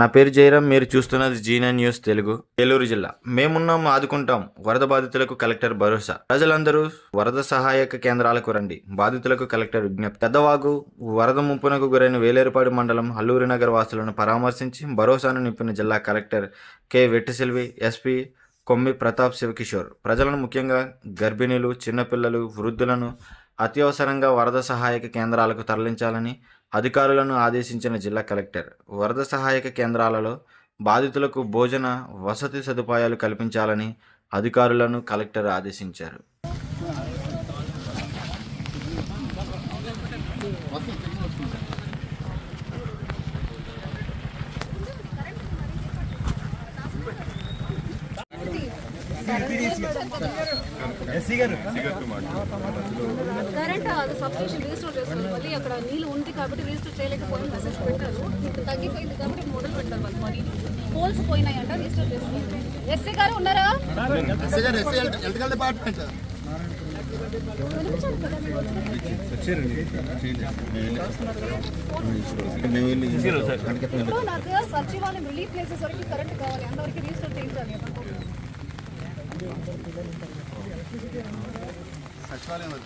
నా పేరు జయరాం. మీరు చూస్తున్నది G9 న్యూస్ తెలుగు. ఏలూరు జిల్లా. మేమున్నాం, ఆదుకుంటాం. వరద బాధితులకు కలెక్టర్ భరోసా. ప్రజలందరూ వరద సహాయక కేంద్రాలకు రండి. బాధితులకు కలెక్టర్ విజ్ఞప్తి. పెద్దవాగు వరద ముంపునకు గురైన వేలేరుపాడు మండలం అల్లూరి నగర్ వాసులను పరామర్శించి భరోసాను నింపిన జిల్లా కలెక్టర్ కె వెట్టిసెల్వి, ఎస్పీ కొమ్మి ప్రతాప్ శివకిషోర్ ప్రజలను, ముఖ్యంగా గర్భిణీలు, చిన్నపిల్లలు, వృద్ధులను అత్యవసరంగా వరద సహాయక కేంద్రాలకు తరలించాలని అధికారులను ఆదేశించిన జిల్లా కలెక్టర్. వరద సహాయక కేంద్రాలలో బాధితులకు భోజన, వసతి సదుపాయాలు కల్పించాలని అధికారులను కలెక్టర్ ఆదేశించారు. కరెంట్ అది సబ్స్టేషన్ రీస్టోర్ చేస్తారు. మళ్ళీ అక్కడ నీళ్ళు ఉంది కాబట్టి రీస్టోర్ చేయలేకపోయిన మెసేజ్ పెట్టారు. ఇప్పుడు తగ్గిపోయింది కాబట్టి మొదలు పెట్టారు వాళ్ళు. మరి పోల్స్ పోయినాయంట, రీస్టోర్ చేస్తారు. ఎస్సీ గారు ఉన్నారా? ఇప్పుడు నాకు సచివాలయం రిలీఫ్ ప్లేసెస్ వరకు కరెంట్ కావాలి, అంతవరకు రీస్టోర్ చేయించాలి.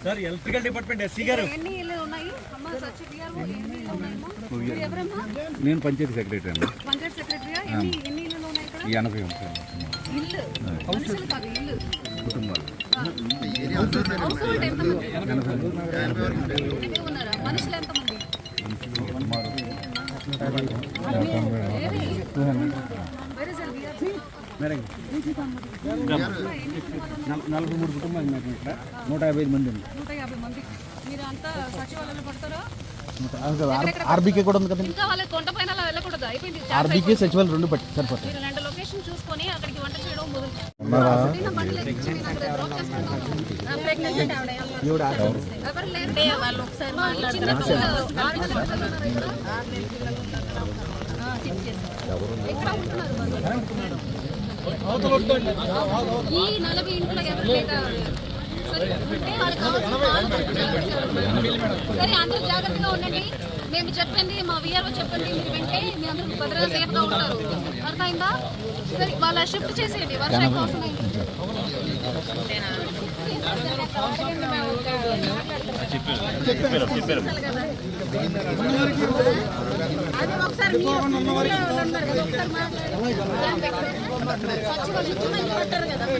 సార్ ఎలక్ట్రికల్ డిపార్ట్మెంట్ ఎస్సీ గారు ఎన్ని ఇల్లు ఉన్నాయి అమ్మా? సచివాలయం ఎన్ని ఇల్లు ఉన్నాయమ్మా? ఎవరమ్మా? నేను పంచాయతీ సెక్రటరీ అండి. పంచాయత్ సెక్రటరీయా? ఎన్ని ఇల్లు ఉన్నాయి ఇక్కడ? 80 ఉంటాయి ఇల్లు మనుషులు కాదు, ఇల్లు కుటుంబాలు. హౌస్ హోల్డ్ ఎంతమంది ఉన్నారా? మనుషులు ఎంతమంది? వేరే సార్ మేడం 43 కుటుంబాలు ఇక్కడ 155 మంది ఉంది. 150 మంది. మీరు అంతా సచివాలయంలో పడతారా? ఆర్బీకే కూడా ఉంది కదా. ఇంకా వాళ్ళ కొండ పైన అలా వెళ్ళకూడదు, అయిపోయింది. ఆర్బీకే సచివాలయం 2 పట్టి సరిపోతుంది. మీరు 2 లొకేషన్ చూసుకొని అక్కడికి వంట చేయడం మొదలు. ఎవరు లేదే వాళ్ళు ఒకసారి ఈ 40 ఇంట్లో ఎవరు లేదా? సరే, అందరూ జాగ్రత్తగా ఉండండి. మేము చెప్పండి, మా విఆర్ఓ చెప్పండి, మీరు వింటే మీ అందరూ భద్రత సేఫ్గా ఉంటారు. అర్థమైందా? సరే, వాళ్ళ షిఫ్ట్ చేసేయండి. వర్షం కోసం అది ఒకసారి పట్టారు కదా.